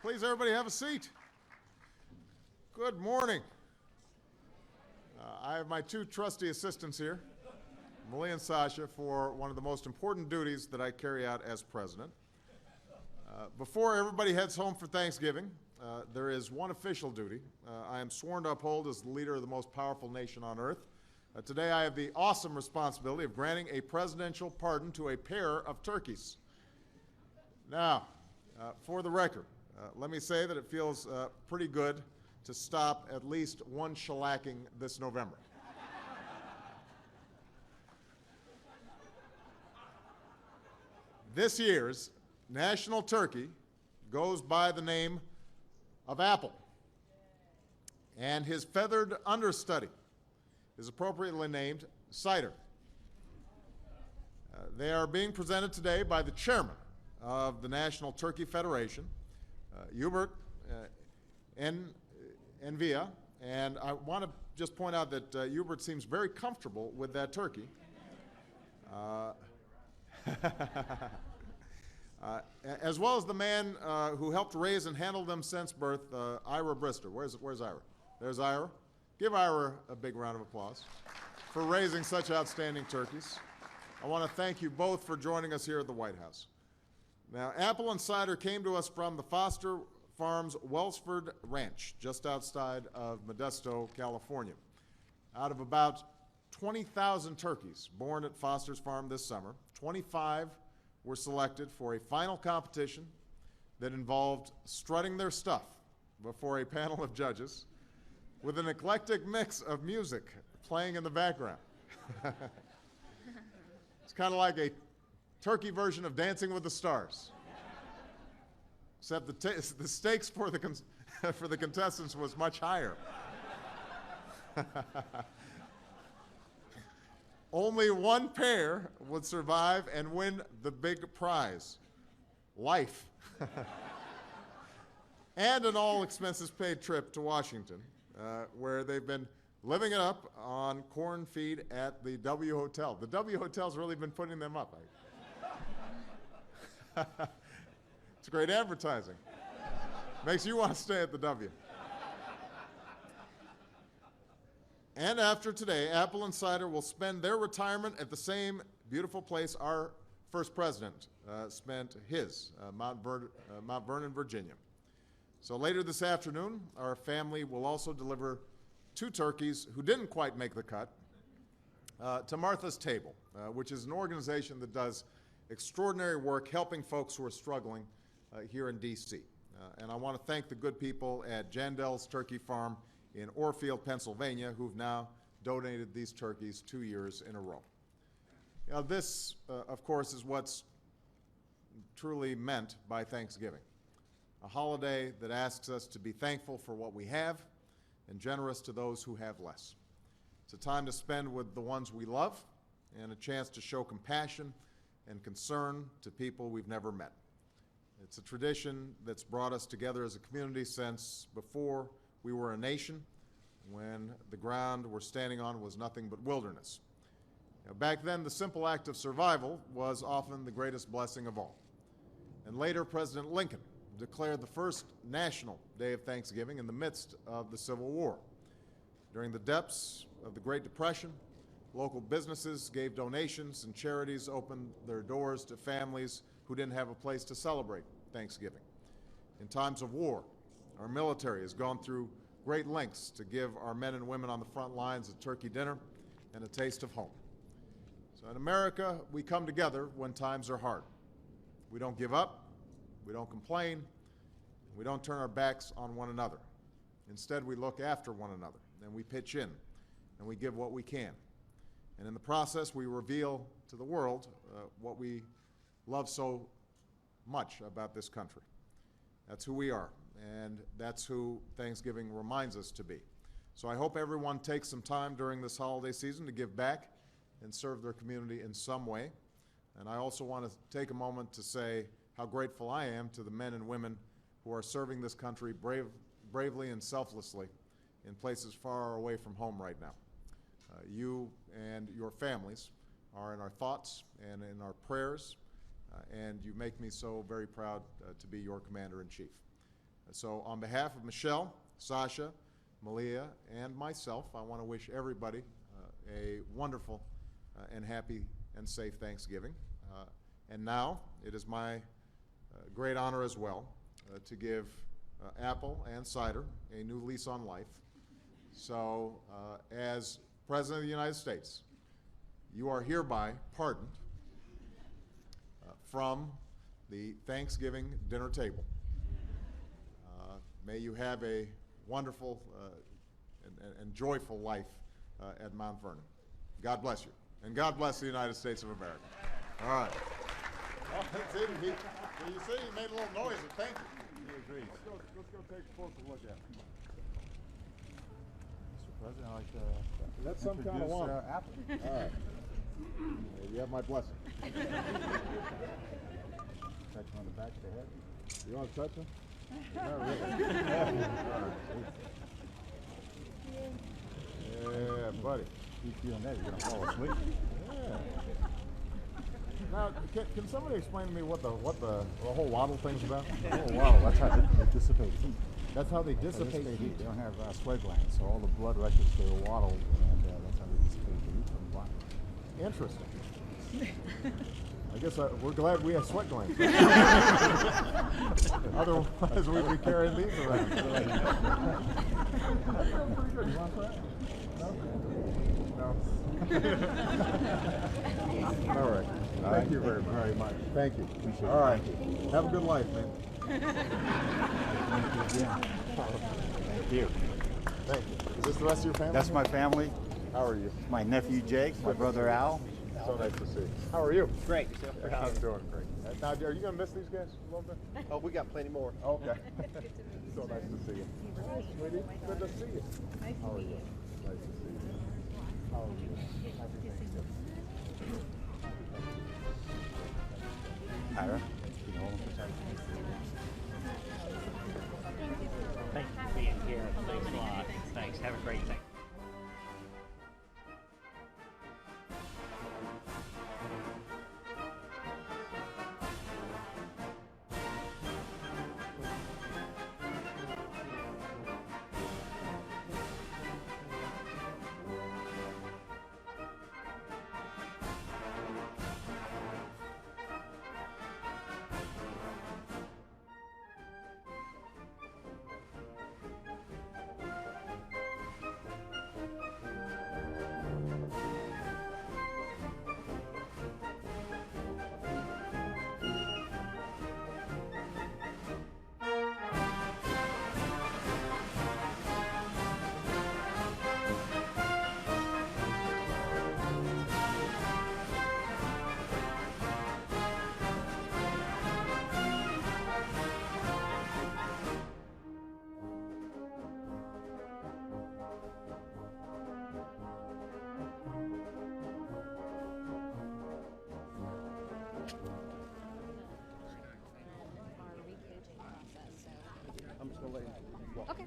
Please, everybody, have a seat. Good morning. I have my two trusty assistants here, Malia and Sasha, for one of the most important duties that I carry out as president. Before everybody heads home for Thanksgiving, there is one official duty. I am sworn to uphold as the leader of the most powerful nation on earth. Today I have the awesome responsibility of granting a presidential pardon to a pair of turkeys. Now, for the record, let me say that it feels pretty good to stop at least one shellacking this November. This year's national turkey goes by the name of Apple, and his feathered understudy is appropriately named Cider. They are being presented today by the chairman of the National Turkey Federation, Hubert Envia, and I want to just point out that Hubert seems very comfortable with that turkey. As well as the man who helped raise and handle them since birth, Ira Brister. Where's Ira? There's Ira. Give Ira a big round of applause for raising such outstanding turkeys. I want to thank you both for joining us here at the White House. Now, Apple and Cider came to us from the Foster Farms Wellsford Ranch, just outside of Modesto, California. Out of about 20,000 turkeys born at Foster's Farm this summer, 25 were selected for a final competition that involved strutting their stuff before a panel of judges with an eclectic mix of music playing in the background. It's kind of like a turkey version of Dancing with the Stars, except the stakes for the contestants was much higher. Only one pair would survive and win the big prize, life, and an all-expenses-paid trip to Washington, where they've been living it up on corn feed at the W Hotel. The W Hotel's really been putting them up. It's great advertising. Makes you want to stay at the W. And after today, Apple and Cider will spend their retirement at the same beautiful place our first president spent his, Mount Vernon, Virginia. So later this afternoon, our family will also deliver two turkeys who didn't quite make the cut to Martha's Table, which is an organization that does extraordinary work helping folks who are struggling here in D.C. And I want to thank the good people at Jandel's Turkey Farm in Orfield, Pennsylvania, who've now donated these turkeys 2 years in a row. Now, this, of course, is what's truly meant by Thanksgiving, a holiday that asks us to be thankful for what we have and generous to those who have less. It's a time to spend with the ones we love and a chance to show compassion and concern to people we've never met. It's a tradition that's brought us together as a community since before we were a nation, when the ground we're standing on was nothing but wilderness. Now, back then, the simple act of survival was often the greatest blessing of all. And later, President Lincoln declared the first national day of Thanksgiving in the midst of the Civil War. During the depths of the Great Depression, local businesses gave donations and charities opened their doors to families who didn't have a place to celebrate Thanksgiving. In times of war, our military has gone through great lengths to give our men and women on the front lines a turkey dinner and a taste of home. So in America, we come together when times are hard. We don't give up, we don't complain, we don't turn our backs on one another. Instead, we look after one another, and we pitch in, and we give what we can. And in the process, we reveal to the world what we love so much about this country. That's who we are, and that's who Thanksgiving reminds us to be. So I hope everyone takes some time during this holiday season to give back and serve their community in some way. And I also want to take a moment to say how grateful I am to the men and women who are serving this country bravely and selflessly in places far away from home right now. You and your families are in our thoughts and in our prayers, and you make me so very proud to be your Commander-in-Chief. So on behalf of Michelle, Sasha, Malia, and myself, I want to wish everybody a wonderful and happy and safe Thanksgiving. And now it is my great honor as well to give Apple and Cider a new lease on life. So as President of the United States, you are hereby pardoned from the Thanksgiving dinner table. May you have a wonderful and joyful life at Mount Vernon. God bless you, and God bless the United States of America. All right. Oh, see, you see, he made a little noise, and thank you. He agrees. Let's go take a closer look at it. Mr. President, I'd like to That's some kind of introduce one. Apple. All right. You have my blessing. Touch him on the back of the head. You want to touch him? Not really. Yeah, buddy. Keep doing that, you're gonna fall asleep. Yeah. Now, can somebody explain to me what the whole waddle thing's about? Oh wow, that's how they dissipate heat. That's how they They dissipate heat. They don't have sweat glands, so all the blood rushes to the waddle, and that's how they dissipate the heat from the body. Interesting. I guess we're glad we have sweat glands. Otherwise, we'd be carrying these around. I feel pretty good. You want that? No? No. All right. Thank you very much. Thank you. Appreciate it. All right. Thank you. Have a good life, man. Thank you. Thank you. Is this the rest of your family? That's my family. How are you? My nephew Jake, my brother Al. So nice to see you. How are you? Great. Yourself? I'm doing great. Now, are you going to miss these guys a little bit? Oh, we got plenty more. Okay. So nice to see you. Hi, sweetie. Good to see you. How are you? Nice to see you. How are you? Happy Thanksgiving. Ira, can you hold him for a second? Thank you for being here. Thanks a lot. Thanks. Have a great Thanksgiving. I'm just gonna let you walk. Okay.